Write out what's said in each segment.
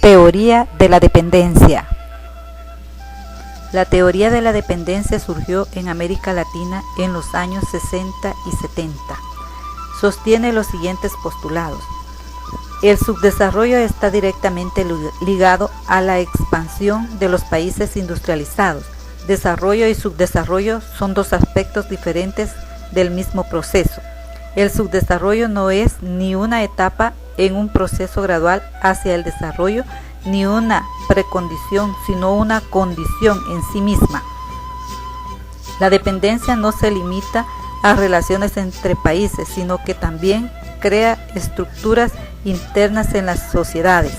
Teoría de la dependencia. La teoría de la dependencia surgió en América Latina en los años 60 y 70. Sostiene los siguientes postulados. El subdesarrollo está directamente ligado a la expansión de los países industrializados. Desarrollo y subdesarrollo son dos aspectos diferentes del mismo proceso. El subdesarrollo no es ni una etapa en un proceso gradual hacia el desarrollo, ni una precondición, sino una condición en sí misma. La dependencia no se limita a relaciones entre países, sino que también crea estructuras internas en las sociedades.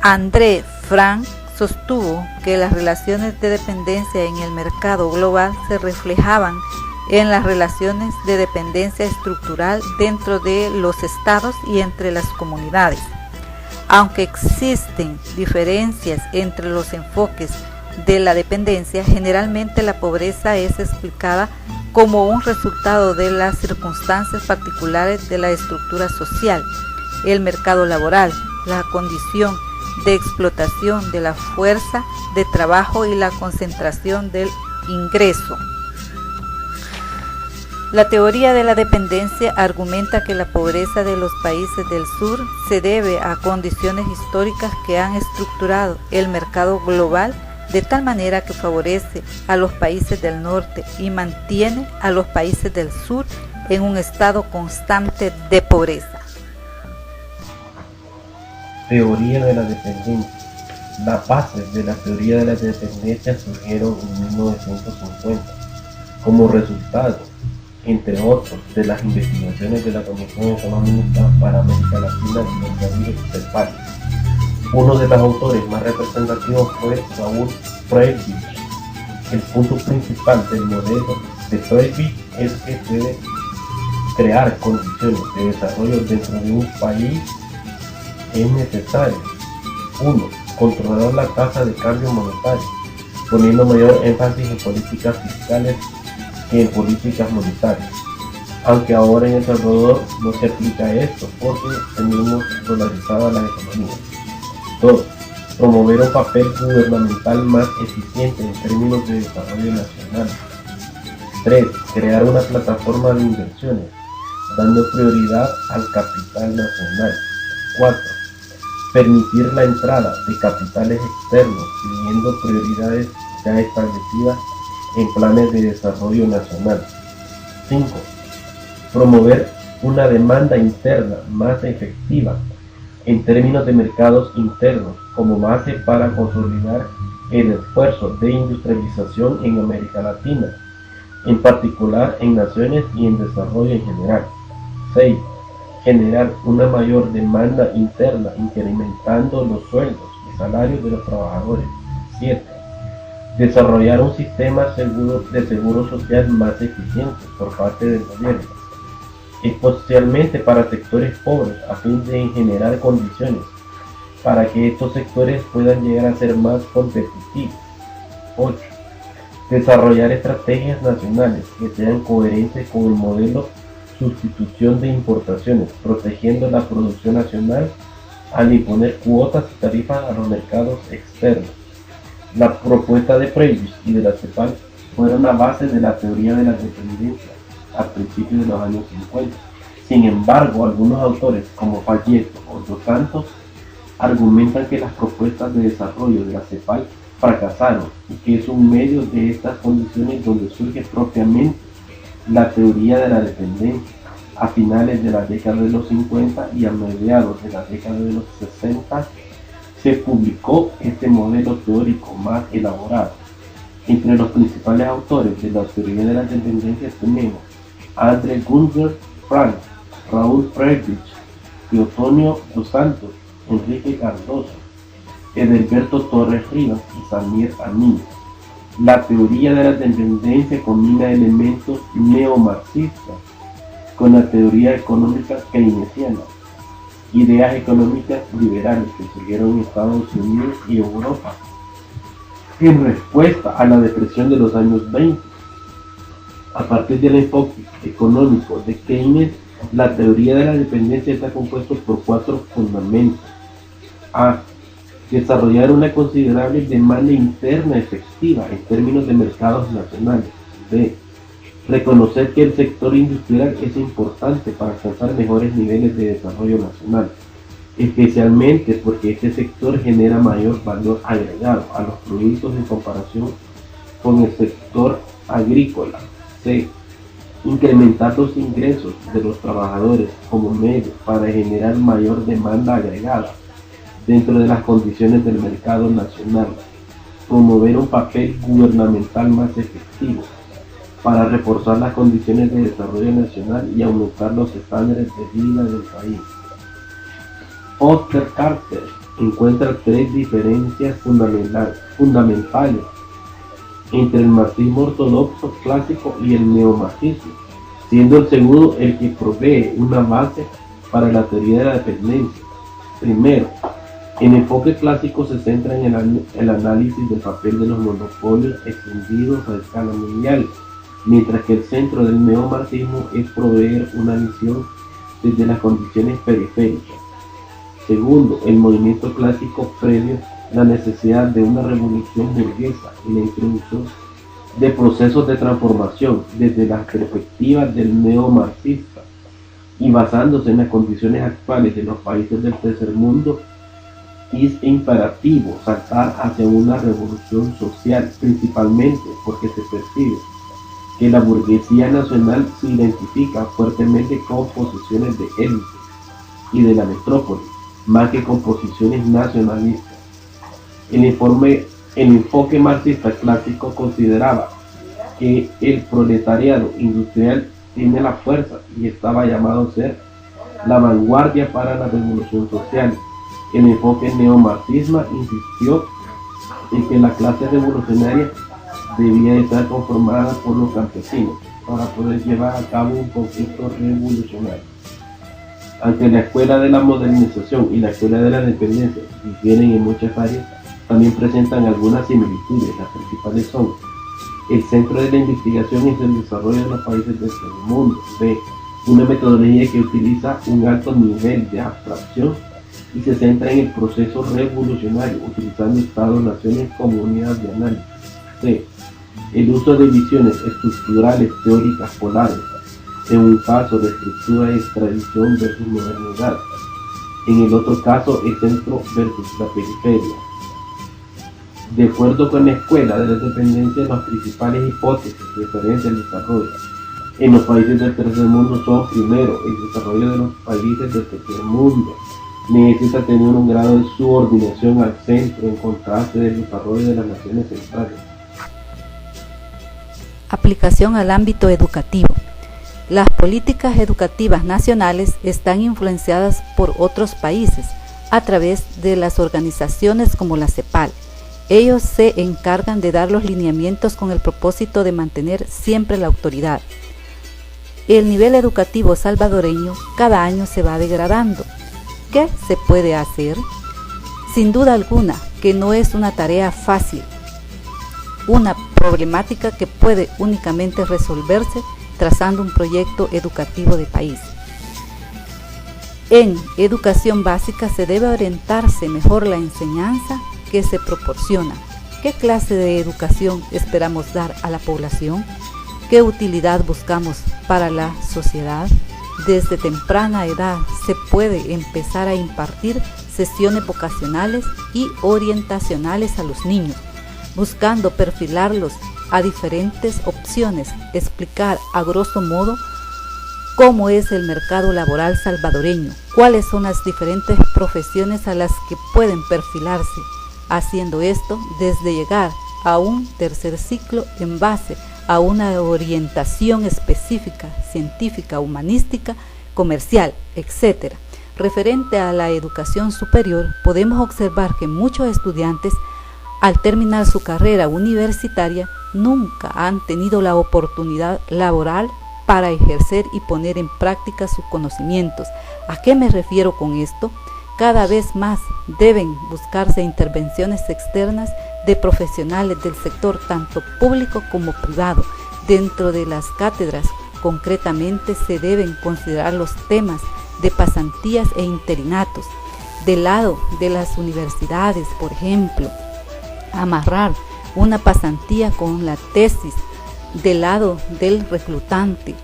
André Frank sostuvo que las relaciones de dependencia en el mercado global se reflejaban en las relaciones de dependencia estructural dentro de los estados y entre las comunidades. Aunque existen diferencias entre los enfoques de la dependencia, generalmente la pobreza es explicada como un resultado de las circunstancias particulares de la estructura social, el mercado laboral, la condición de explotación de la fuerza de trabajo y la concentración del ingreso. La teoría de la dependencia argumenta que la pobreza de los países del sur se debe a condiciones históricas que han estructurado el mercado global de tal manera que favorece a los países del norte y mantiene a los países del sur en un estado constante de pobreza. Teoría de la dependencia. Las bases de la teoría de la dependencia surgieron en 1950 como resultado, entre otros, de las investigaciones de la Comisión Económica para América Latina y el Caribe CEPAL. Uno de los autores más representativos fue Raúl Prebisch. El punto principal del modelo de Prebisch es que puede crear condiciones de desarrollo dentro de un país. Es necesario 1. Controlar la tasa de cambio monetario, poniendo mayor énfasis en políticas fiscales que en políticas monetarias, aunque ahora en El Salvador no se aplica esto porque tenemos dolarizadas las economías. 2. Promover un papel gubernamental más eficiente en términos de desarrollo nacional. 3. Crear una plataforma de inversiones, dando prioridad al capital nacional. 4. Permitir la entrada de capitales externos, siguiendo prioridades ya establecidas en planes de desarrollo nacional. 5. Promover una demanda interna más efectiva en términos de mercados internos como base para consolidar el esfuerzo de industrialización en América Latina, en particular en naciones y en desarrollo en general. 6. Generar una mayor demanda interna incrementando los sueldos y salarios de los trabajadores. 7. Desarrollar un sistema de seguro social más eficiente por parte del gobierno, especialmente para sectores pobres, a fin de generar condiciones para que estos sectores puedan llegar a ser más competitivos. 8. Desarrollar estrategias nacionales que sean coherentes con el modelo sustitución de importaciones, protegiendo la producción nacional al imponer cuotas y tarifas a los mercados externos. La propuesta de Prebisch y de la CEPAL fueron la base de la teoría de la dependencia a principios de los años 50. Sin embargo, algunos autores como Fayette o Dos Santos argumentan que las propuestas de desarrollo de la CEPAL fracasaron y que es un medio de estas condiciones donde surge propiamente la teoría de la dependencia. A finales de la década de los 50 y a mediados de la década de los 60 se publicó este modelo teórico más elaborado. Entre los principales autores de la teoría de la dependencia tenemos a André Gunther Frank, Raúl Prebisch, Teotonio Dos Santos, Enrique Cardoso, Edelberto Torres Rivas y Samir Amin. La teoría de la dependencia combina elementos neomarxistas con la teoría económica keynesiana, ideas económicas liberales que surgieron en Estados Unidos y Europa en respuesta a la depresión de los años 20. A partir del enfoque económico de Keynes, la teoría de la dependencia está compuesta por 4 fundamentos. A. Desarrollar una considerable demanda interna efectiva en términos de mercados nacionales. B. Reconocer que el sector industrial es importante para alcanzar mejores niveles de desarrollo nacional, especialmente porque este sector genera mayor valor agregado a los productos en comparación con el sector agrícola. C. Incrementar los ingresos de los trabajadores como medio para generar mayor demanda agregada dentro de las condiciones del mercado nacional. Promover un papel gubernamental más efectivo para reforzar las condiciones de desarrollo nacional y aumentar los estándares de vida del país. Oscar Carter encuentra tres diferencias fundamentales entre el marxismo ortodoxo clásico y el neomarxismo, siendo el segundo el que provee una base para la teoría de la dependencia. Primero, el enfoque clásico se centra en el análisis del papel de los monopolios extendidos a escala mundial, mientras que el centro del neomarxismo es proveer una visión desde las condiciones periféricas. Segundo, el movimiento clásico prevé la necesidad de una revolución burguesa y la introducción de procesos de transformación desde la perspectiva del neomarxista y basándose en las condiciones actuales de los países del tercer mundo. Es imperativo saltar hacia una revolución social, principalmente porque se percibe que la burguesía nacional se identifica fuertemente con posiciones de élite y de la metrópoli, más que con posiciones nacionalistas. El enfoque marxista clásico consideraba que el proletariado industrial tiene la fuerza y estaba llamado a ser la vanguardia para la revolución social. El enfoque neomarxista insistió en que la clase revolucionaria debía estar conformada por los campesinos para poder llevar a cabo un conflicto revolucionario. Aunque la escuela de la modernización y la escuela de la dependencia difieren en muchas áreas, también presentan algunas similitudes. Las principales son: el centro de la investigación es el desarrollo de los países del mundo. B. Una metodología que utiliza un alto nivel de abstracción y se centra en el proceso revolucionario, utilizando estados, naciones como unidad de análisis. C. El uso de visiones estructurales teóricas polares, en un caso de estructura es tradición versus modernidad, en el otro caso el centro versus la periferia. De acuerdo con la escuela de la dependencia, las principales hipótesis referentes al desarrollo en los países del tercer mundo son: primero, el desarrollo de los países del tercer mundo necesita tener un grado de subordinación al centro en contraste del desarrollo de las naciones centrales. Aplicación al ámbito educativo. Las políticas educativas nacionales están influenciadas por otros países a través de las organizaciones como la CEPAL. Ellos se encargan de dar los lineamientos con el propósito de mantener siempre la autoridad. El nivel educativo salvadoreño cada año se va degradando. ¿Qué se puede hacer? Sin duda alguna que no es una tarea fácil, una problemática que puede únicamente resolverse trazando un proyecto educativo de país. En educación básica se debe orientarse mejor la enseñanza que se proporciona. ¿Qué clase de educación esperamos dar a la población? ¿Qué utilidad buscamos para la sociedad? Desde temprana edad se puede empezar a impartir sesiones vocacionales y orientacionales a los niños, buscando perfilarlos a diferentes opciones, explicar a grosso modo cómo es el mercado laboral salvadoreño, cuáles son las diferentes profesiones a las que pueden perfilarse, haciendo esto desde llegar a un tercer ciclo en base a una orientación específica, científica, humanística, comercial, etc. Referente a la educación superior, podemos observar que muchos estudiantes, al terminar su carrera universitaria, nunca han tenido la oportunidad laboral para ejercer y poner en práctica sus conocimientos. ¿A qué me refiero con esto? Cada vez más deben buscarse intervenciones externas de profesionales del sector tanto público como privado. Dentro de las cátedras, concretamente, se deben considerar los temas de pasantías e interinatos, Del lado de las universidades, por ejemplo, amarrar una pasantía con la tesis. Del lado del reclutante,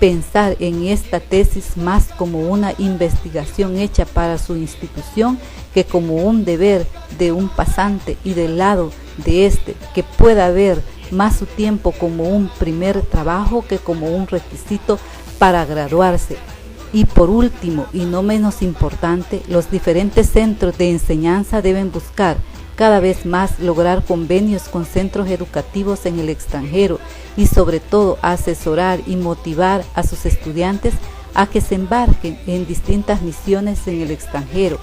pensar en esta tesis más como una investigación hecha para su institución que como un deber de un pasante, y del lado de este, que pueda ver más su tiempo como un primer trabajo que como un requisito para graduarse. Y por último, y no menos importante, los diferentes centros de enseñanza deben buscar cada vez más lograr convenios con centros educativos en el extranjero y sobre todo asesorar y motivar a sus estudiantes a que se embarquen en distintas misiones en el extranjero.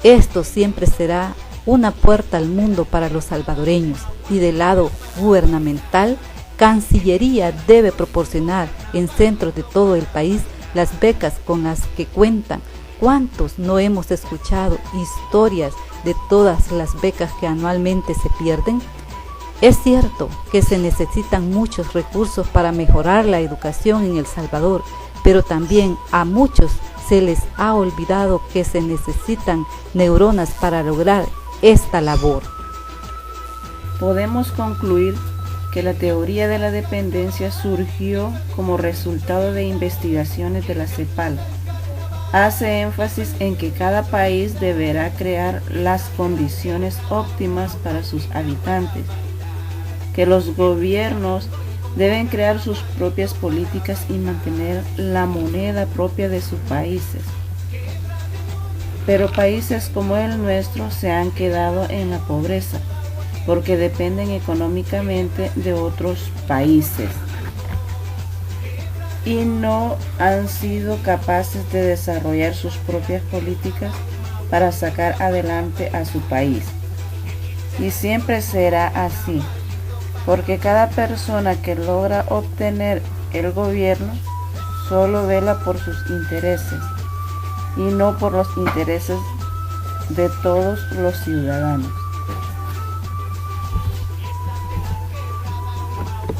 Esto siempre será una puerta al mundo para los salvadoreños. Y del lado gubernamental, Cancillería debe proporcionar en centros de todo el país las becas con las que cuentan. ¿Cuántos no hemos escuchado historias de todas las becas que anualmente se pierden? Es cierto que se necesitan muchos recursos para mejorar la educación en El Salvador, pero también a muchos se les ha olvidado que se necesitan neuronas para lograr esta labor. Podemos concluir que la teoría de la dependencia surgió como resultado de investigaciones de la CEPAL. Hace énfasis en que cada país deberá crear las condiciones óptimas para sus habitantes, que los gobiernos deben crear sus propias políticas y mantener la moneda propia de sus países. Pero países como el nuestro se han quedado en la pobreza, porque dependen económicamente de otros países y no han sido capaces de desarrollar sus propias políticas para sacar adelante a su país. Y siempre será así, porque cada persona que logra obtener el gobierno solo vela por sus intereses y no por los intereses de todos los ciudadanos.